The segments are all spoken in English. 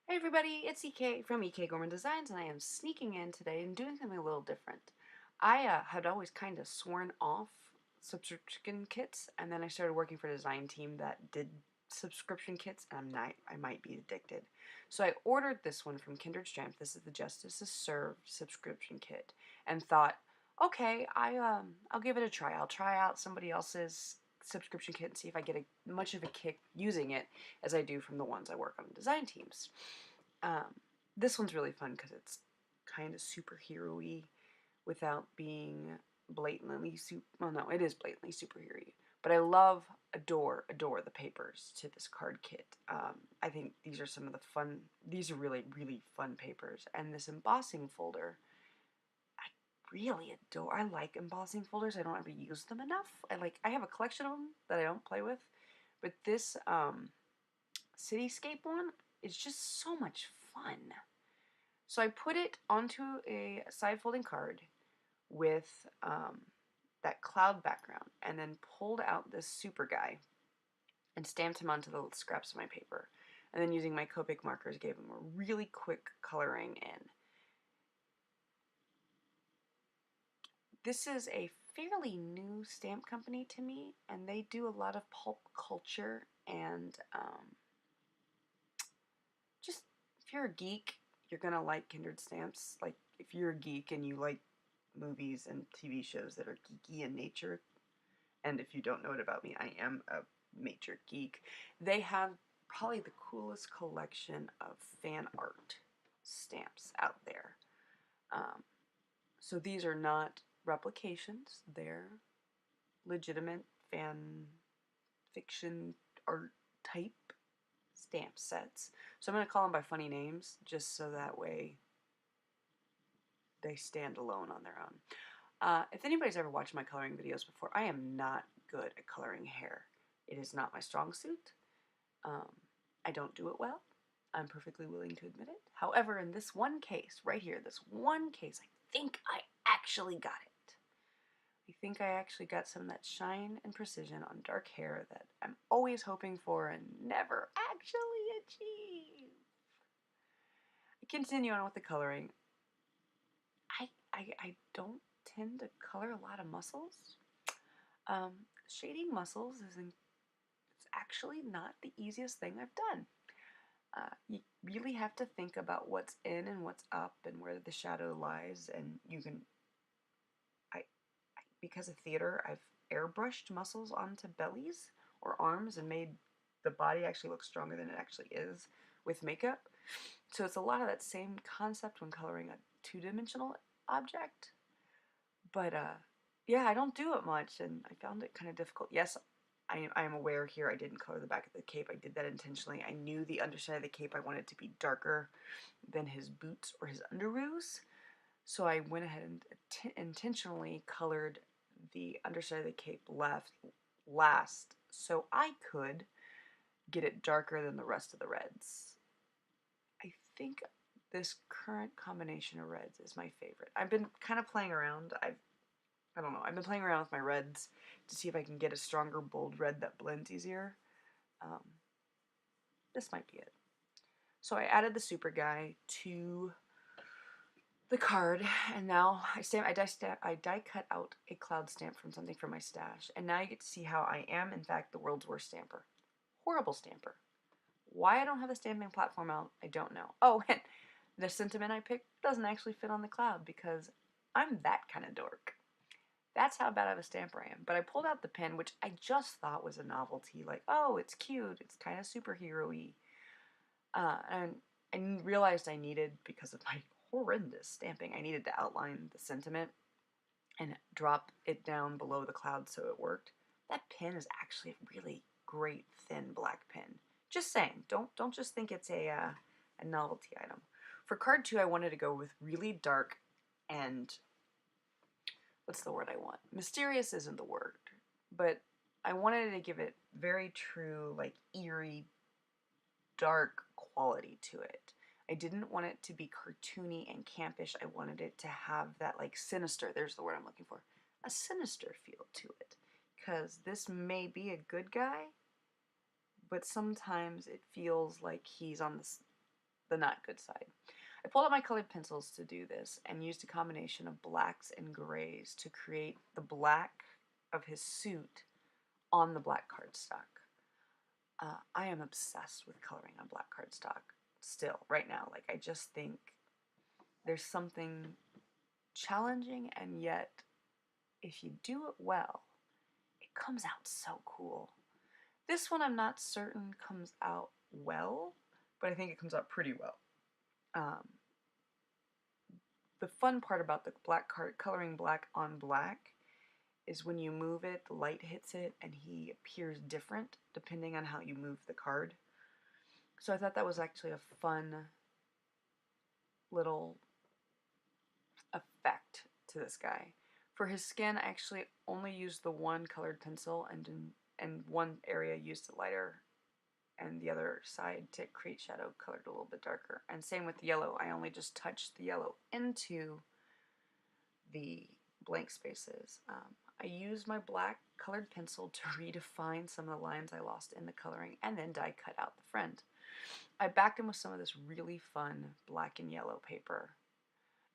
Hey everybody, it's EK from ekgorman Designs, and I am sneaking in today and doing something a little different. I had always kind of sworn off subscription kits, and then I started working for a design team that did subscription kits, and I might be addicted. So I ordered this one from Kindred Stamps. This is the Justice is Served subscription kit, and thought, okay, I'll give it a try. I'll try out somebody else's subscription kit and see if I get much of a kick using it as I do from the ones I work on design teams. Um, this one's really fun because it's kind of superhero-y without being blatantly well, no, it is blatantly superhero-y. But I adore the papers to this card kit. I think these are some of the fun, these are really, really fun papers. And this embossing folder, I really adore. I like embossing folders. I don't ever use them enough. I have a collection of them that I don't play with. But this cityscape one is just so much fun. So I put it onto a side folding card with that cloud background, and then pulled out this super guy and stamped him onto the scraps of my paper. And then using my Copic markers gave him a really quick coloring in. This is a fairly new stamp company to me, and they do a lot of pulp culture and just if you're a geek, you're gonna like Kindred Stamps. Like if you're a geek and you like movies and TV shows that are geeky in nature, and if you don't know it about me, I am a major geek. They have probably the coolest collection of fan art stamps out there. So these are not replications, they're legitimate fan fiction art type stamp sets. So I'm going to call them by funny names just so that way they stand alone on their own. If anybody's ever watched my coloring videos before, I am not good at coloring hair. It is not my strong suit. I don't do it well. I'm perfectly willing to admit it. However, in this one case, right here, this one case, I think I actually got it. I think I actually got some of that shine and precision on dark hair that I'm always hoping for and never actually achieve. I continue on with the coloring. I don't tend to color a lot of muscles. Shading muscles it's actually not the easiest thing I've done. You really have to think about what's in and what's up and where the shadow lies, and you can because of theater, I've airbrushed muscles onto bellies or arms and made the body actually look stronger than it actually is with makeup. So it's a lot of that same concept when coloring a two-dimensional object. But yeah, I don't do it much, and I found it kind of difficult. Yes, I am aware here I didn't color the back of the cape. I did that intentionally. I knew the underside of the cape I wanted to be darker than his boots or his underoos. So I went ahead and intentionally colored the underside of the cape last so I could get it darker than the rest of the reds. I think this current combination of reds is my favorite. I've been kind of playing around. I don't know. I've been playing around with my reds to see if I can get a stronger bold red that blends easier. This might be it. So I added the super guy to the card, and now I die cut out a cloud stamp from something from my stash, and now you get to see how I am, in fact, the world's worst stamper. Horrible stamper. Why I don't have the stamping platform out, I don't know. Oh, and the sentiment I picked doesn't actually fit on the cloud because I'm that kind of dork. That's how bad of a stamper I am. But I pulled out the pen, which I just thought was a novelty. Like, oh, it's cute. It's kind of superhero-y. And I realized I needed, because of my horrendous stamping, I needed to outline the sentiment and drop it down below the cloud so it worked. That pen is actually a really great thin black pen. Just saying, don't just think it's a novelty item. For card 2, I wanted to go with really dark and what's the word I want? Mysterious isn't the word, but I wanted to give it very true, like eerie, dark quality to it. I didn't want it to be cartoony and campish. I wanted it to have that like sinister, there's the word I'm looking for, a sinister feel to it. Because this may be a good guy, but sometimes it feels like he's on this the not good side. I pulled out my colored pencils to do this and used a combination of blacks and grays to create the black of his suit on the black cardstock. I am obsessed with coloring on black cardstock still, right now. Like, I just think there's something challenging, and yet, if you do it well, it comes out so cool. This one I'm not certain comes out well, but I think it comes out pretty well. The fun part about the black card, coloring black on black, is when you move it, the light hits it, and he appears different depending on how you move the card. So I thought that was actually a fun little effect to this guy. For his skin, I actually only used the one colored pencil, and one area used a lighter, and the other side to create shadow colored a little bit darker. And same with the yellow. I only just touched the yellow into the blank spaces. I used my black colored pencil to redefine some of the lines I lost in the coloring, and then die cut out the friend. I backed him with some of this really fun black and yellow paper.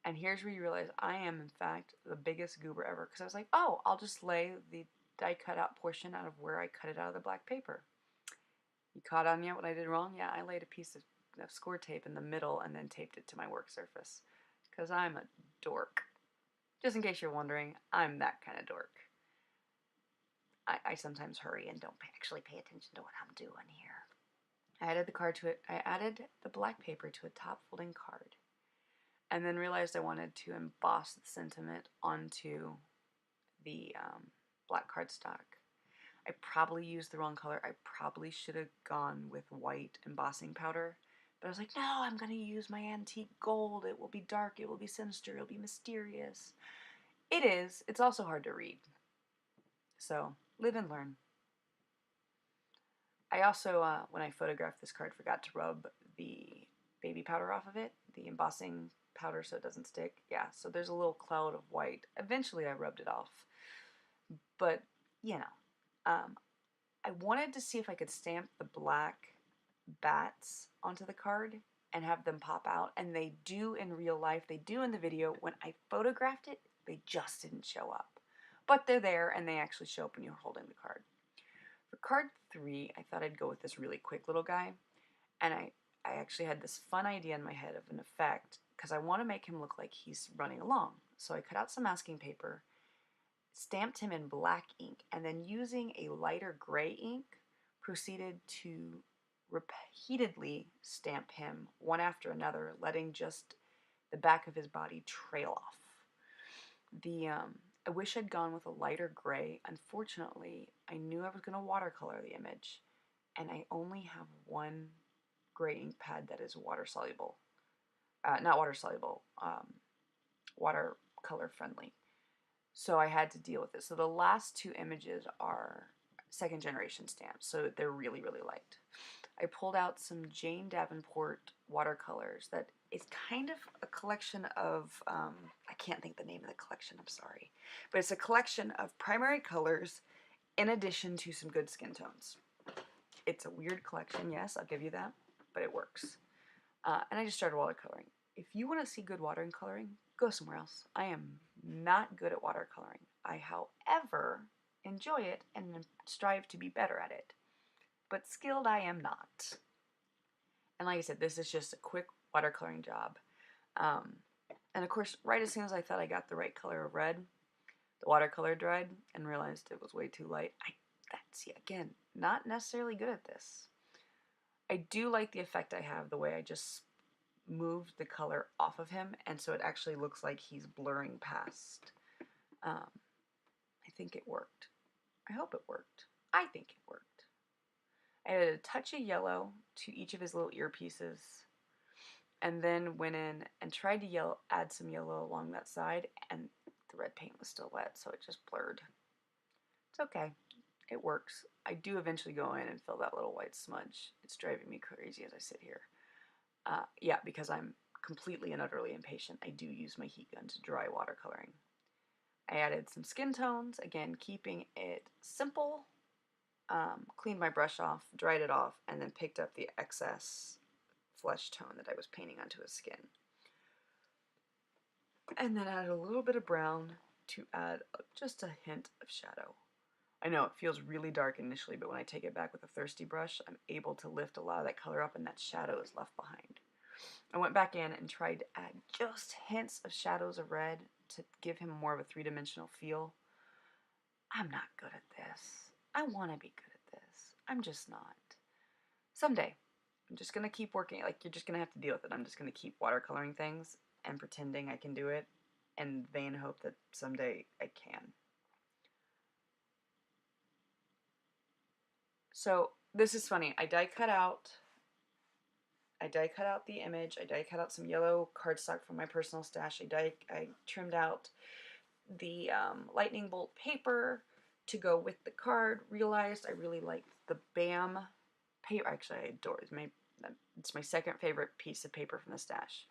And here's where you realize I am, in fact, the biggest goober ever, because I was like, oh, I'll just lay the die cut out portion out of where I cut it out of the black paper. You caught on yet what I did wrong? Yeah, I laid a piece of score tape in the middle and then taped it to my work surface, because I'm a dork. Just in case you're wondering, I'm that kind of dork. I sometimes hurry and don't actually pay attention to what I'm doing here. I added the card to it. I added the black paper to a top folding card, and then realized I wanted to emboss the sentiment onto the black cardstock. I probably used the wrong color. I probably should have gone with white embossing powder, but I was like, no, I'm going to use my antique gold. It will be dark. It will be sinister. It will be mysterious. It is. It's also hard to read. So, live and learn. I also, when I photographed this card, forgot to rub the baby powder off of it, the embossing powder, so it doesn't stick. Yeah, so there's a little cloud of white. Eventually I rubbed it off. But, you know, I wanted to see if I could stamp the black bats onto the card and have them pop out, and they do in real life. They do in the video. When I photographed it, they just didn't show up. But they're there, and they actually show up when you're holding the card. For card 3, I thought I'd go with this really quick little guy, and I actually had this fun idea in my head of an effect, because I want to make him look like he's running along. So I cut out some masking paper, stamped him in black ink, and then using a lighter gray ink, proceeded to repeatedly stamp him one after another, letting just the back of his body trail off. I wish I'd gone with a lighter gray. Unfortunately, I knew I was going to watercolor the image, and I only have one gray ink pad that is water soluble. Not water soluble, watercolor friendly. So I had to deal with it. So the last 2 images are second generation stamps, so they're really, really light. I pulled out some Jane Davenport watercolors that is kind of a collection of, I can't think the name of the collection, I'm sorry. But it's a collection of primary colors in addition to some good skin tones. It's a weird collection, yes, I'll give you that, but it works. And I just started watercoloring. If you want to see good watercoloring, go somewhere else. I am not good at watercoloring. I, however, enjoy it and strive to be better at it. But skilled I am not. And like I said, this is just a quick watercoloring job. And of course, right as soon as I thought I got the right color of red, the watercolor dried and realized it was way too light. That's, again, not necessarily good at this. I do like the effect I have, the way I just moved the color off of him, and so it actually looks like he's blurring past. I think it worked. I hope it worked. I think it worked. I added a touch of yellow to each of his little earpieces, and then went in and tried to add some yellow along that side, and the red paint was still wet, so it just blurred. It's okay. It works. I do eventually go in and fill that little white smudge. It's driving me crazy as I sit here. Yeah, because I'm completely and utterly impatient. I do use my heat gun to dry watercoloring. I added some skin tones, again, keeping it simple. Cleaned my brush off, dried it off, and then picked up the excess flesh tone that I was painting onto his skin. And then added a little bit of brown to add just a hint of shadow. I know it feels really dark initially, but when I take it back with a thirsty brush, I'm able to lift a lot of that color up and that shadow is left behind. I went back in and tried to add just hints of shadows of red to give him more of a three-dimensional feel. I'm not good at this. I want to be good at this. I'm just not. Someday, I'm just going to keep working. Like, you're just going to have to deal with it. I'm just going to keep watercoloring things and pretending I can do it and vain hope that someday I can. So this is funny. I die cut out the image. I die cut out some yellow cardstock from my personal stash. I trimmed out the lightning bolt paper to go with the card. Realized I really liked the BAM paper. Actually, I adore it. It's my second favorite piece of paper from the stash.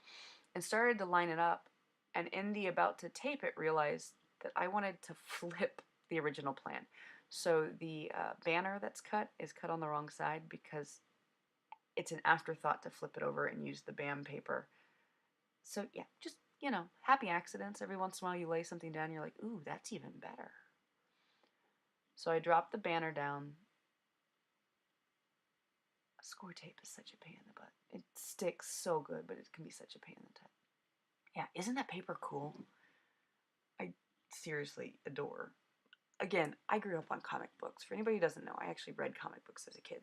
And started to line it up. And in the about to tape it, realized that I wanted to flip the original plan. So the banner that's cut is cut on the wrong side because it's an afterthought to flip it over and use the BAM paper. So yeah, just, happy accidents. Every once in a while you lay something down and you're like, ooh, that's even better. So I dropped the banner down. Score tape is such a pain in the butt. It sticks so good, but it can be such a pain in the butt. Yeah, isn't that paper cool? I seriously adore. Again, I grew up on comic books. For anybody who doesn't know, I actually read comic books as a kid.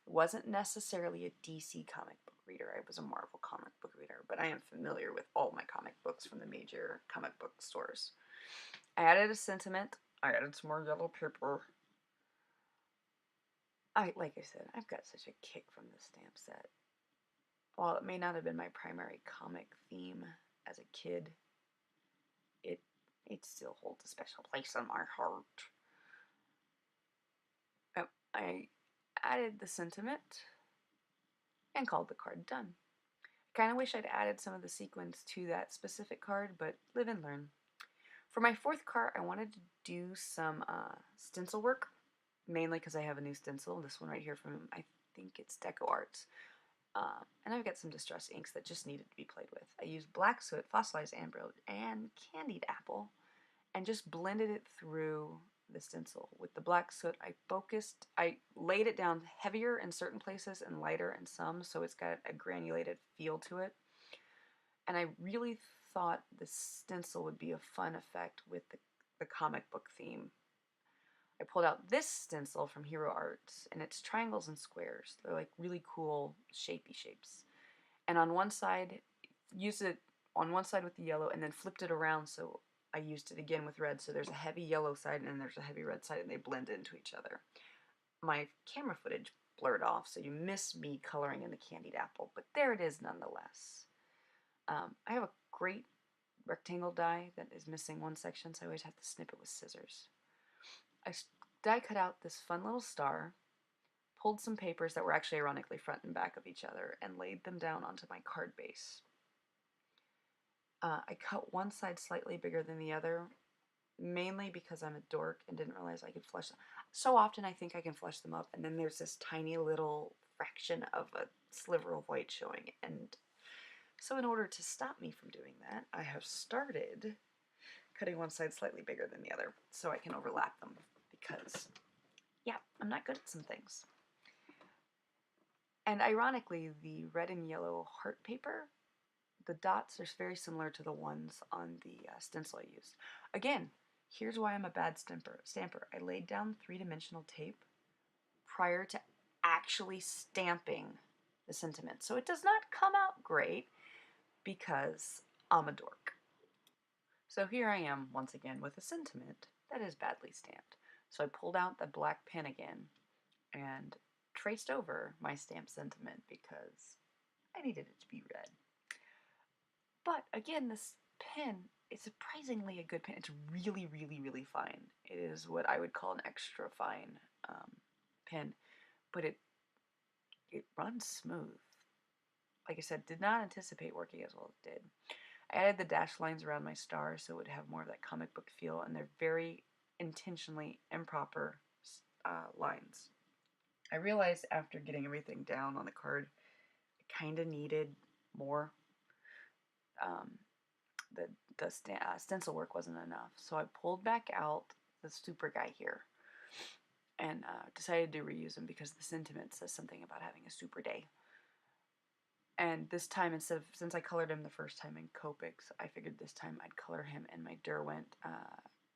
Wasn't necessarily a DC comic book reader. I was a Marvel comic book reader, but I am familiar with all my comic books from the major comic book stores. I added a sentiment. I added some more yellow paper. Like I said, I've got such a kick from this stamp set. While it may not have been my primary comic theme as a kid, it still holds a special place in my heart. I added the sentiment and called the card done. I kind of wish I'd added some of the sequins to that specific card, but live and learn. For my fourth card, I wanted to do some stencil work, mainly because I have a new stencil, this one right here from, I think it's Deco Arts. And I've got some distress inks that just needed to be played with. I used black soot, fossilized amber, and candied apple, and just blended it through the stencil. With the black soot, I laid it down heavier in certain places and lighter in some, so it's got a granulated feel to it. And I really thought the stencil would be a fun effect with the comic book theme. I pulled out this stencil from Hero Arts, and it's triangles and squares. They're like really cool, shapy shapes. And on one side, used it on one side with the yellow, and then flipped it around, so I used it again with red. So there's a heavy yellow side, and then there's a heavy red side, and they blend into each other. My camera footage blurred off, so you miss me coloring in the candied apple, but there it is nonetheless. I have a great rectangle die that is missing one section, so I always have to snip it with scissors. I die cut out this fun little star, pulled some papers that were actually ironically front and back of each other, and laid them down onto my card base. I cut one side slightly bigger than the other, mainly because I'm a dork and didn't realize I could flush them. So often I think I can flush them up, and then there's this tiny little fraction of a sliver of white showing, and so in order to stop me from doing that, I have started cutting one side slightly bigger than the other so I can overlap them, because, yeah, I'm not good at some things. And ironically, the red and yellow heart paper, the dots are very similar to the ones on the stencil I used. Again, here's why I'm a bad stamper. I laid down three-dimensional tape prior to actually stamping the sentiment. So it does not come out great because I'm a dork. So here I am once again with a sentiment that is badly stamped. So I pulled out the black pen again and traced over my stamped sentiment because I needed it to be red. But again, this pen is surprisingly a good pen. It's really, really, really fine. It is what I would call an extra fine pen, but it runs smooth. Like I said, did not anticipate working as well as it did. I added the dashed lines around my stars so it would have more of that comic book feel, and they're very intentionally improper lines. I realized after getting everything down on the card, I kind of needed more. Um, the stencil work wasn't enough, so I pulled back out the super guy here and decided to reuse him because the sentiment says something about having a super day. And this time, since I colored him the first time in Copics, I figured this time I'd color him in my Derwent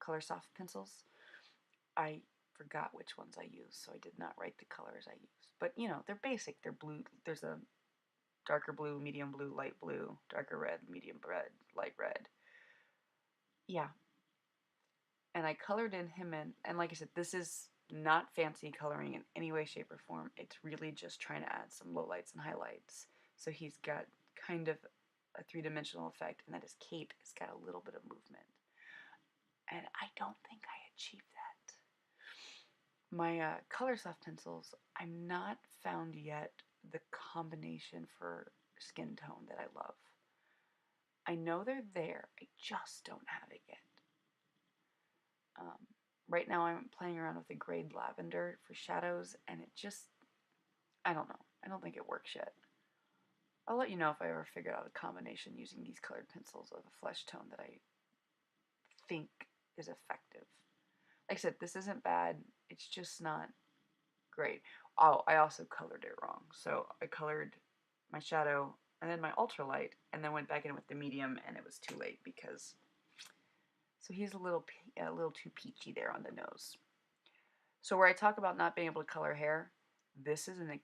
Color Soft pencils. I forgot which ones I used, so I did not write the colors I used. But, you know, they're basic. They're blue. There's a darker blue, medium blue, light blue, darker red, medium red, light red. Yeah. And I colored in him in, and like I said, this is not fancy coloring in any way, shape, or form. It's really just trying to add some lowlights and highlights. So he's got kind of a three-dimensional effect, and that his cape has got a little bit of movement. And I don't think I achieved that. My color soft pencils, I'm not found yet the combination for skin tone that I love. I know they're there, I just don't have it yet. Right now I'm playing around with the grayed lavender for shadows, and it just, I don't know. I don't think it works yet. I'll let you know if I ever figure out a combination using these colored pencils of a flesh tone that I think is effective. Like I said, this isn't bad. It's just not great. Oh, I also colored it wrong. So I colored my shadow and then my ultralight, and then went back in with the medium, and it was too late because. So he's a little too peachy there on the nose. So where I talk about not being able to color hair, this is an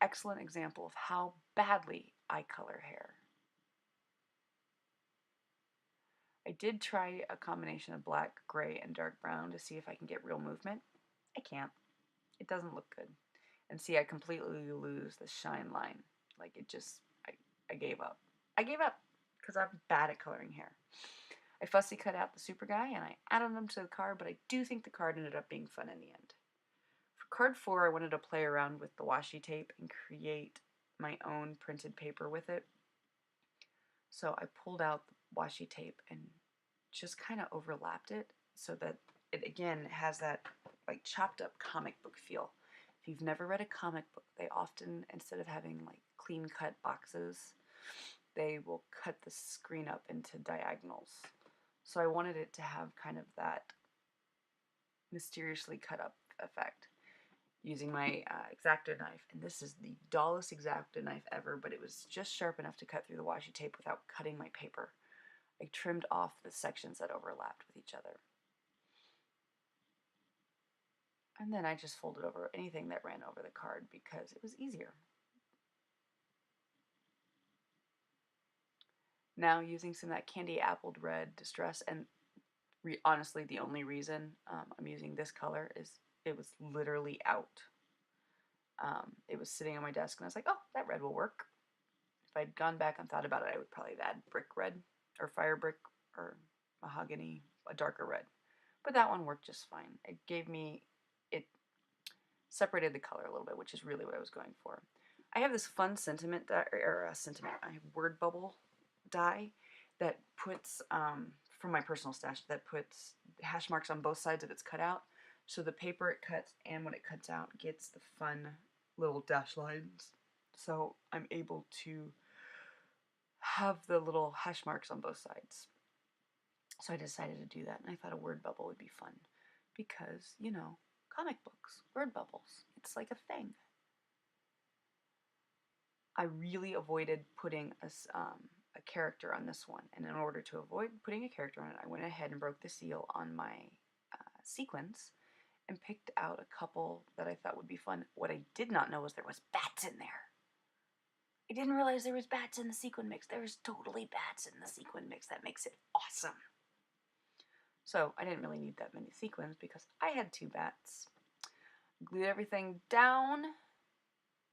excellent example of how badly I color hair. I did try a combination of black, gray, and dark brown to see if I can get real movement. I can't. It doesn't look good. And see, I completely lose the shine line. Like it just, I gave up. I gave up because I'm bad at coloring hair. I fussy cut out the super guy and I added him to the card, but I do think the card ended up being fun in the end. For card 4, I wanted to play around with the washi tape and create my own printed paper with it. So I pulled out the washi tape and just kind of overlapped it so that it again has that like chopped up comic book feel. If you've never read a comic book, they often, instead of having like clean cut boxes, they will cut the screen up into diagonals. So I wanted it to have kind of that mysteriously cut up effect using my X-Acto knife. And this is the dullest X-Acto knife ever, but it was just sharp enough to cut through the washi tape without cutting my paper. I trimmed off the sections that overlapped with each other. And then I just folded over anything that ran over the card because it was easier. Now using some of that candy appled red Distress, and honestly the only reason I'm using this color is it was literally out. It was sitting on my desk and I was like, oh, that red will work. If I'd gone back and thought about it, I would probably have added brick red or fire brick or mahogany, a darker red. But that one worked just fine. It separated the color a little bit, which is really what I was going for. I have this fun sentiment, I have word bubble die that puts, from my personal stash, that puts hash marks on both sides of its cutout. So the paper it cuts and when it cuts out gets the fun little dash lines. So I'm able to have the little hash marks on both sides. So I decided to do that, and I thought a word bubble would be fun because, you know, comic books, word bubbles, it's like a thing. I really avoided putting a character on this one, and in order to avoid putting a character on it, I went ahead and broke the seal on my sequins and picked out a couple that I thought would be fun. What I did not know was there was bats in there. I didn't realize there was bats in the sequin mix. There's totally bats in the sequin mix. That makes it awesome. So I didn't really need that many sequins because I had 2 bats. Glued everything down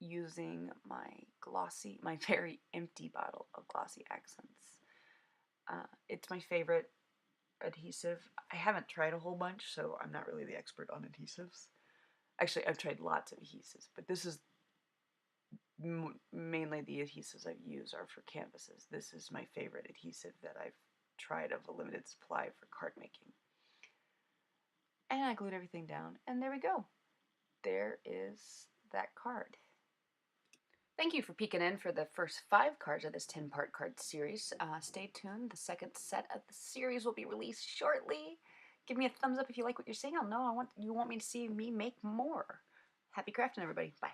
using my very empty bottle of glossy accents. It's my favorite adhesive. I haven't tried a whole bunch, so I'm not really the expert on adhesives. Actually, I've tried lots of adhesives, but this is mainly the adhesives I've used are for canvases. This is my favorite adhesive that I've tried of a limited supply for card making. And I glued everything down, and there we go. There is that card. Thank you for peeking in for the first 5 cards of this 10-part card series. Stay tuned. The second set of the series will be released shortly. Give me a thumbs up if you like what you're seeing. I'll know you want me to see me make more. Happy crafting, everybody. Bye.